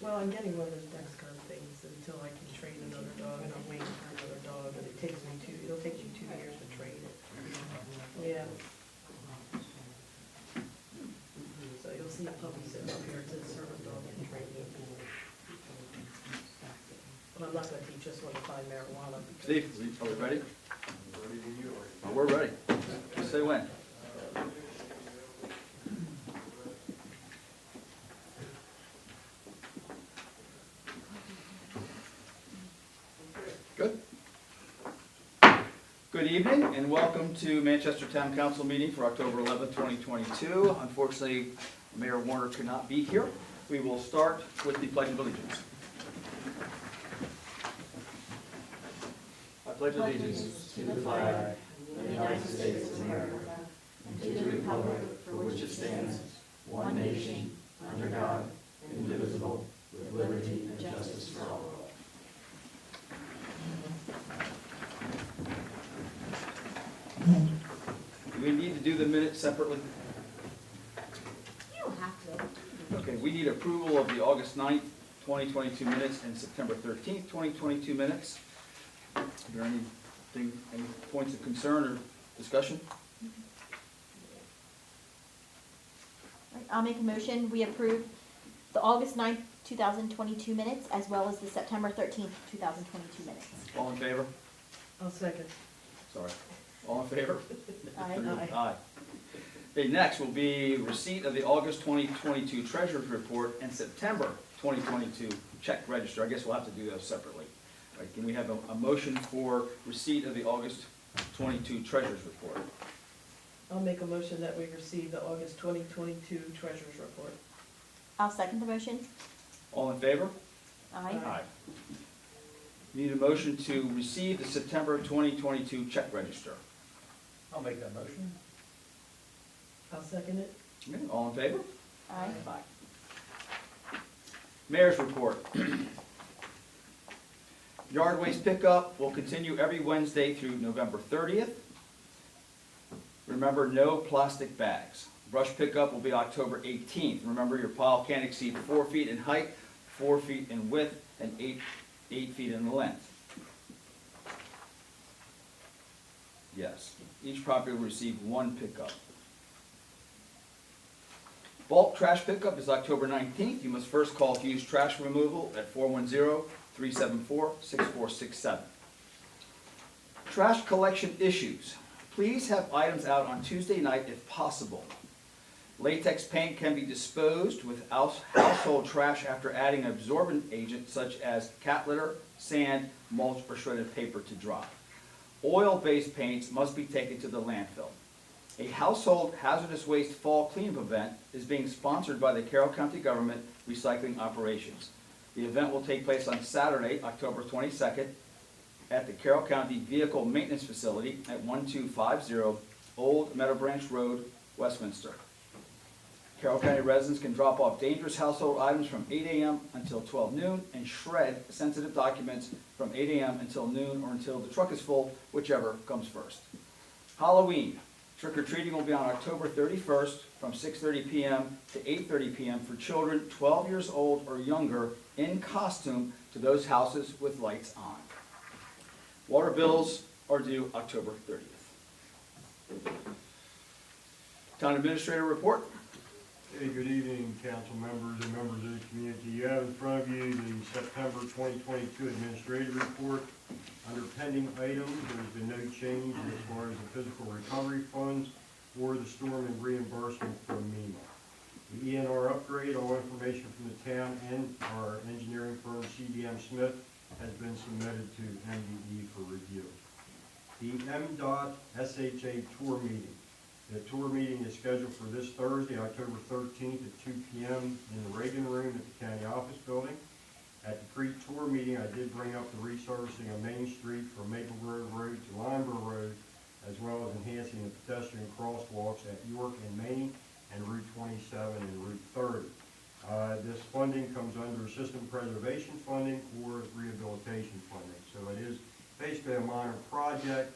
Well, I'm getting one of those Dexcom things until I can train another dog, and I'm waiting for another dog, and it'll take you 2 years to train it. Yeah. So you'll see a puppy sitting up here, it says service dog and training. But I'm not gonna teach this one to find marijuana. Steve, are we ready? Oh, we're ready. Just say when. Good. Good evening and welcome to Manchester Town Council meeting for October 11th, 2022. Unfortunately, Mayor Warner could not be here. We will start with the Pledge of Allegiance. I pledge allegiance to the flag of the United States of America and to the republic for which it stands, one nation, under God, indivisible, with liberty and justice for all. Do we need to do the minutes separately? You don't have to. Okay, we need approval of the August 9th, 2022 minutes and September 13th, 2022 minutes. Is there any points of concern or discussion? I'll make a motion, we approve the August 9th, 2022 minutes, as well as the September 13th, 2022 minutes. All in favor? I'll second. Sorry. All in favor? Aye. Aye. Okay, next will be receipt of the August 2022 Treasurer's Report and September 2022 check register. I guess we'll have to do those separately. All right, can we have a motion for receipt of the August 22 Treasurer's Report? I'll make a motion that we receive the August 2022 Treasurer's Report. I'll second the motion. All in favor? Aye. Need a motion to receive the September 2022 check register. I'll make that motion. I'll second it. Okay, all in favor? Aye. Mayor's report. Yard waste pickup will continue every Wednesday through November 30th. Remember, no plastic bags. Brush pickup will be October 18th. Remember, your pile can't exceed 4 feet in height, 4 feet in width, and 8 feet in length. Yes, each property will receive 1 pickup. Bulk trash pickup is October 19th. You must first call to use trash removal at 410-374-6467. Trash collection issues. Please have items out on Tuesday night if possible. Latex paint can be disposed with household trash after adding an absorbent agent such as cat litter, sand, mulch, or shredded paper to dry. Oil-based paints must be taken to the landfill. A household hazardous waste fall cleanup event is being sponsored by the Carroll County government recycling operations. The event will take place on Saturday, October 22nd at the Carroll County Vehicle Maintenance Facility at 1250 Old Meadow Branch Road, Westminster. Carroll County residents can drop off dangerous household items from 8 a.m. until 12 noon and shred sensitive documents from 8 a.m. until noon or until the truck is full, whichever comes first. Halloween. Trick-or-treating will be on October 31st from 6:30 p.m. to 8:30 p.m. for children 12 years old or younger in costume to those houses with lights on. Water bills are due October 30th. Town Administrator report. Hey, good evening, council members and members of the community. You have in front of you the September 2022 Administrative Report. Under pending items, there's been no change as far as the physical recovery funds or the storm and reimbursement from MEMA. The ENR upgrade, all information from the town and our engineering firm, CDM Smith, has been submitted to MDE for review. The MDOT SHA tour meeting. The tour meeting is scheduled for this Thursday, October 13th at 2 p.m. in the Reagan Room at the county office building. At the pre-tour meeting, I did bring up the resurfacing of Main Street from Maple Grove Road to Limeburg Road, as well as enhancing the pedestrian crosswalks at York and Main and Route 27 and Route 30. This funding comes under system preservation funding or rehabilitation funding. So it is basically a minor project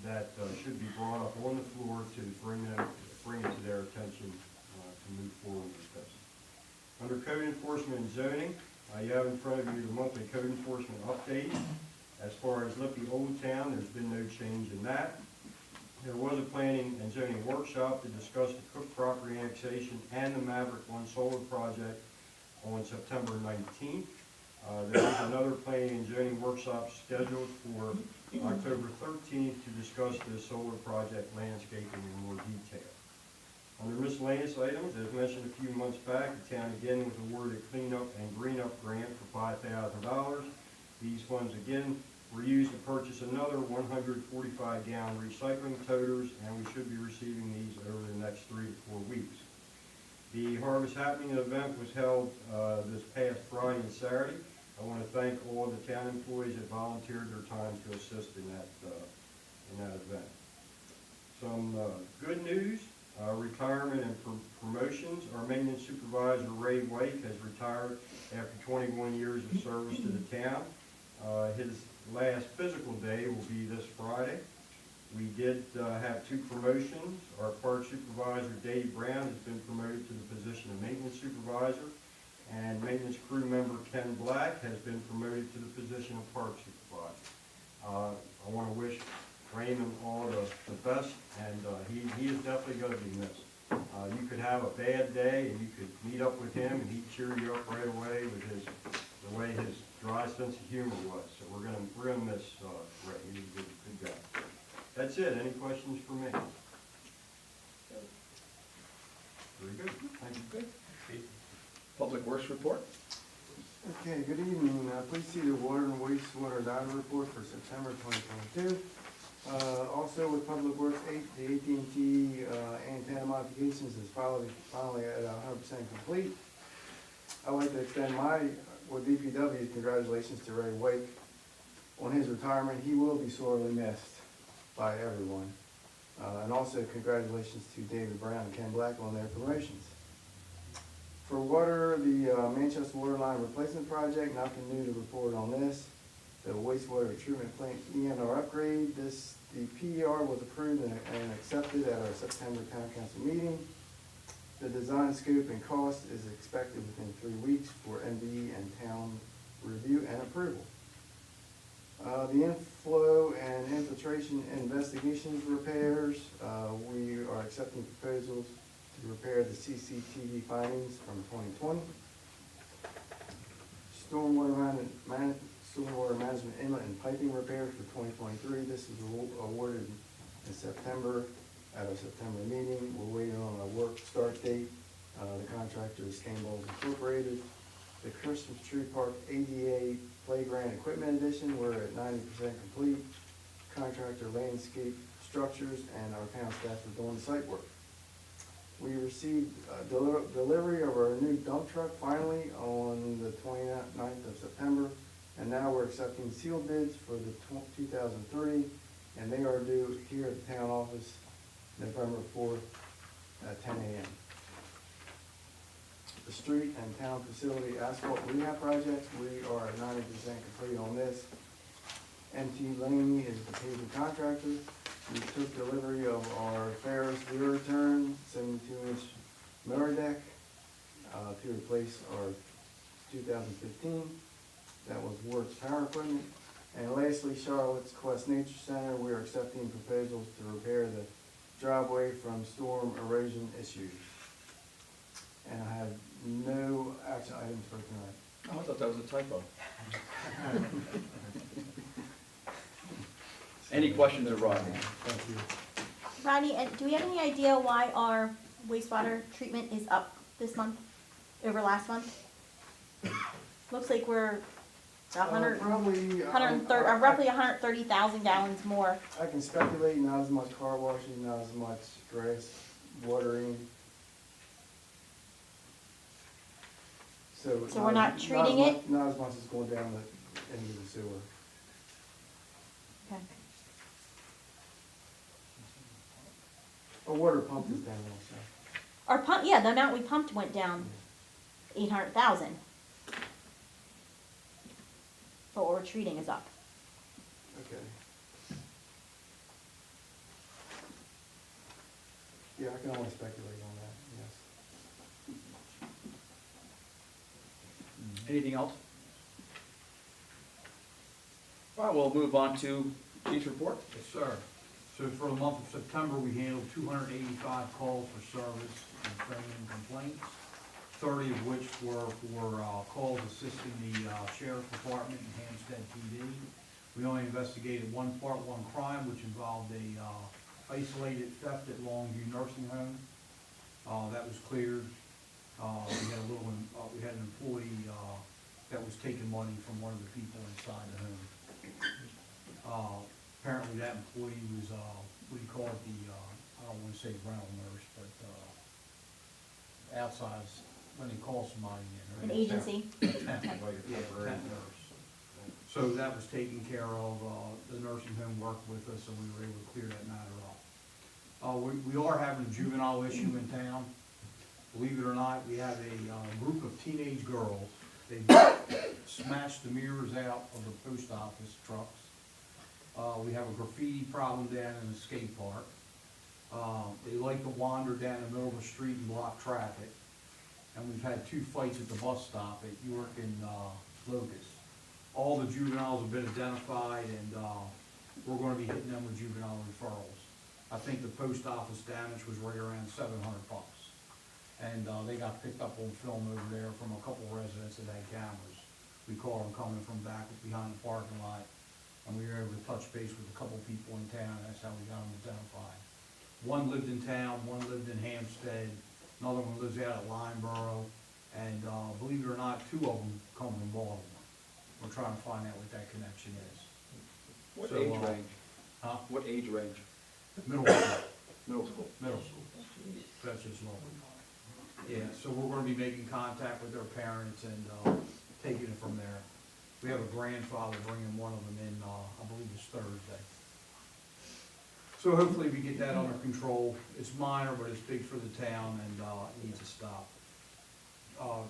that should be brought up on the floor to bring it to their attention to move forward with this. Under code enforcement and zoning, you have in front of you the monthly code enforcement update. As far as Lippy Old Town, there's been no change in that. There was a planning and zoning workshop to discuss the Cook property annexation and the Maverick One solar project on September 19th. There is another planning and zoning workshop scheduled for October 13th to discuss the solar project landscaping in more detail. Under miscellaneous items, as mentioned a few months back, the town again was awarded a cleanup and green up grant for $5,000. These funds again were used to purchase another 145-gallon recycling toters, and we should be receiving these over the next 3 to 4 weeks. The Harvest Happening event was held this past Friday and Saturday. I want to thank all the town employees that volunteered their time to assist in that event. Some good news. Retirement and promotions. Our maintenance supervisor, Ray White, has retired after 21 years of service to the town. His last physical day will be this Friday. We did have 2 promotions. Our park supervisor, Dave Brown, has been promoted to the position of maintenance supervisor, and maintenance crew member, Ken Black, has been promoted to the position of park supervisor. I want to wish Raymond all the best, and he is definitely going to be missed. You could have a bad day, and you could meet up with him, and he'd cheer you up right away with the way his dry sense of humor was. So we're gonna miss Ray. He's a good guy. That's it. Any questions for me? Very good. Thank you. Good. Public Works report. Okay, good evening. Please see the water and wastewater data report for September 2022. Also with Public Works, the AT&T antenna modifications is finally at 100% complete. I'd like to extend with DPW, congratulations to Ray Wake on his retirement. He will be sorely missed by everyone. And also congratulations to David Brown and Ken Black on their promotions. For water, the Manchester Water Line Replacement Project, nothing new to report on this. The wastewater treatment plant ENR upgrade, the PER was approved and accepted at our September Town Council meeting. The design scope and cost is expected within 3 weeks for MDE and town review and approval. The inflow and infiltration investigations repairs, we are accepting proposals to repair the CCTV findings from 2020. Stormwater management inlet and piping repairs for 2023. This is awarded in September at our September meeting. We're waiting on a work start date. The contractor is Campbell's Incorporated. The Christmas Tree Park ADA Playground Equipment Edition, we're at 90% complete. Contractor Landscape Structures and our town staff are doing site work. We received delivery of our new dump truck finally on the 29th of September, and now we're accepting sealed bids for the 2003, and they are due here at the town office November 4th at 10 a.m. The street and town facility asphalt rehab projects, we are at 90% complete on this. MT Laney is the paving contractor. We took delivery of our Ferris zero turn 72-inch mower deck to replace our 2015. That was Ward's Power Equipment. And lastly, Charlotte's Quest Nature Center, we are accepting proposals to repair the driveway from storm erosion issues. And I have no action items for tonight. Oh, I thought that was a typo. Any questions of Rodney? Thank you. Rodney, do we have any idea why our wastewater treatment is up this month over last month? Looks like we're Probably, roughly 130,000 gallons more. I can speculate, not as much car washing, not as much grass watering. So we're not treating it? Not as much as going down into the sewer. Okay. Our water pump is down also. Our pump, yeah, the amount we pumped went down 800,000. But what we're treating is up. Okay. Yeah, I can only speculate on that, yes. Anything else? All right, we'll move on to Chief's report. Yes, sir. So for the month of September, we handled 285 calls for service and training complaints, 30 of which were for calls assisting the Sheriff's Department and Hampstead PD. We only investigated one Part 1 crime, which involved a isolated theft at Longview Nursing Home. That was cleared. We had an employee that was taking money from one of the people inside the home. Apparently that employee was, what do you call it, I don't want to say rental nurse, but outside, when they call somebody in. An right? agency. Temp. Yeah, temp nurse. So that was taken care of. The nursing home worked with us, and we were able to clear that matter up. We are having a juvenile issue in town. Believe it or not, we have a group of teenage girls. They smashed the mirrors out of the post office trucks. We have a graffiti problem down in the skate park. They like to wander down the middle of the street and block traffic. And we've had 2 fights at the bus stop at York and Locust. All the juveniles have been identified, and we're gonna be hitting them with juvenile referrals. I think the post office damage was right around $700. And they got picked up on film over there from a couple of residents that had cameras. We caught them coming from behind the parking lot, and we were able to touch base with a couple of people in town. That's how we got them identified. One lived in town, one lived in Hampstead, another one lives out at Lineborough, and believe it or not, 2 of them come from Baltimore. We're trying to find out what that connection is. What So, age range? Huh? What age range? Middle school. Middle school. Middle school. That's just local. Yeah, so we're gonna be making contact with their parents and taking it from there. We have a grandfather bringing one of them in, I believe it's Thursday. So hopefully we get that under control. It's minor, but it's big for the town, and it needs to stop.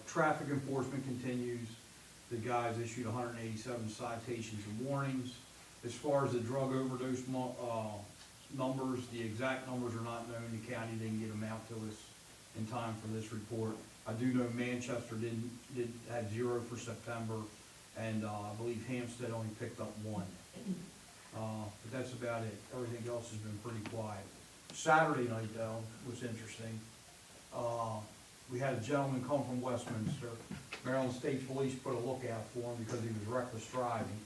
Traffic enforcement continues. The guys issued 187 citations and warnings. As far as the drug overdose numbers, the exact numbers are not known. The county didn't get them out to us in time for this report. I do know Manchester had 0 for September, and I believe Hampstead only picked up 1. But that's about it. Everything else has been pretty quiet. Saturday night, though, was interesting. We had a gentleman come from Westminster. Maryland State Police put a lookout for him because he was reckless driving.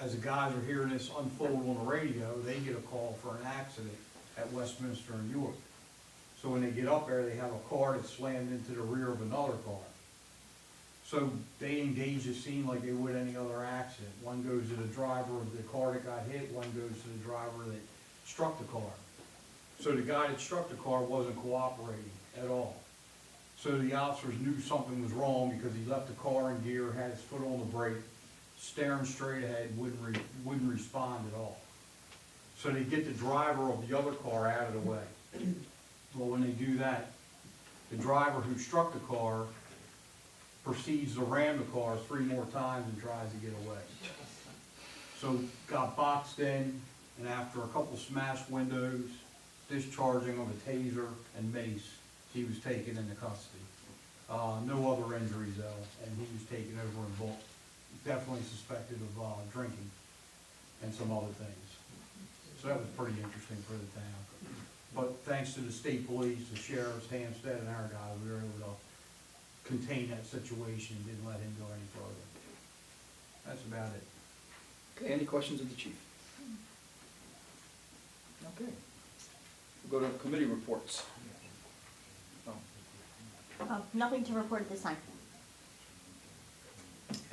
As the guys are hearing this unfold on the radio, they get a call for an accident at Westminster and York. So when they get up there, they have a car that slammed into the rear of another car. So they engage the scene like they would any other accident. One goes to the driver of the car that got hit, one goes to the driver that struck the car. So the guy that struck the car wasn't cooperating at all. So the officers knew something was wrong because he left the car in gear, had his foot on the brake, staring straight ahead, wouldn't respond at all. So they get the driver of the other car out of the way. Well, when they do that, the driver who struck the car proceeds to ram the car 3 more times and tries to get away. So got boxed in, and after a couple smashed windows, discharging of a taser and mace, he was taken into custody. No other injuries though, and he was taken over and booked. Definitely suspected of drinking and some other things. So that was pretty interesting for the town. But thanks to the state police, the sheriffs, Hampstead, and our guys, we were able to contain that situation and didn't let him go any further. That's about it. Okay, any questions of the chief? Okay. We'll go to committee reports. Oh, Nothing to report at this time.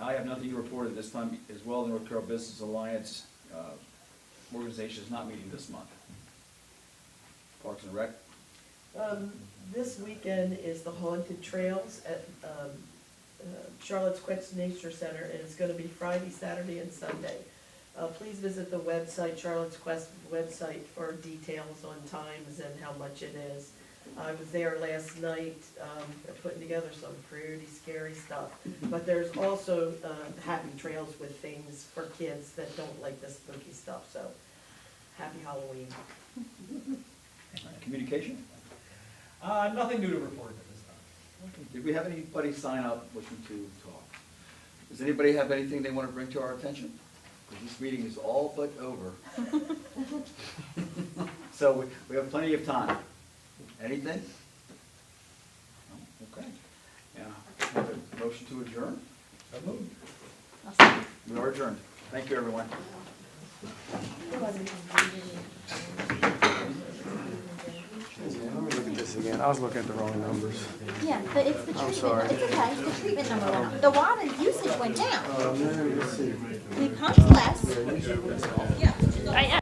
I have nothing to report at this time as well. The North Carroll Business Alliance organization is not meeting this month. Parks and Rec. This weekend is the Haunted Trails at Charlotte's Quest Nature Center, and it's gonna be Friday, Saturday, and Sunday. Please visit the website, Charlotte's Quest website, for details on times and how much it is. I was there last night, putting together some pretty scary stuff. But there's also happy trails with things for kids that don't like the spooky stuff, so happy Halloween. Communication. Nothing new to report at this time. Did we have anybody sign up wishing to talk? Does anybody have anything they want to bring to our attention? Because this meeting is all but over. So we have plenty of time. Anything? No? Okay. Yeah. Have a motion to adjourn? I'll see. We are adjourned. Thank you, everyone. Yeah, let me look at this again. I was looking at the wrong numbers. Yeah, but it's the treatment, sorry. it's okay, the treatment number went up. The water usage went down. No, let's see. We pumped less. Yeah, usually it's all- I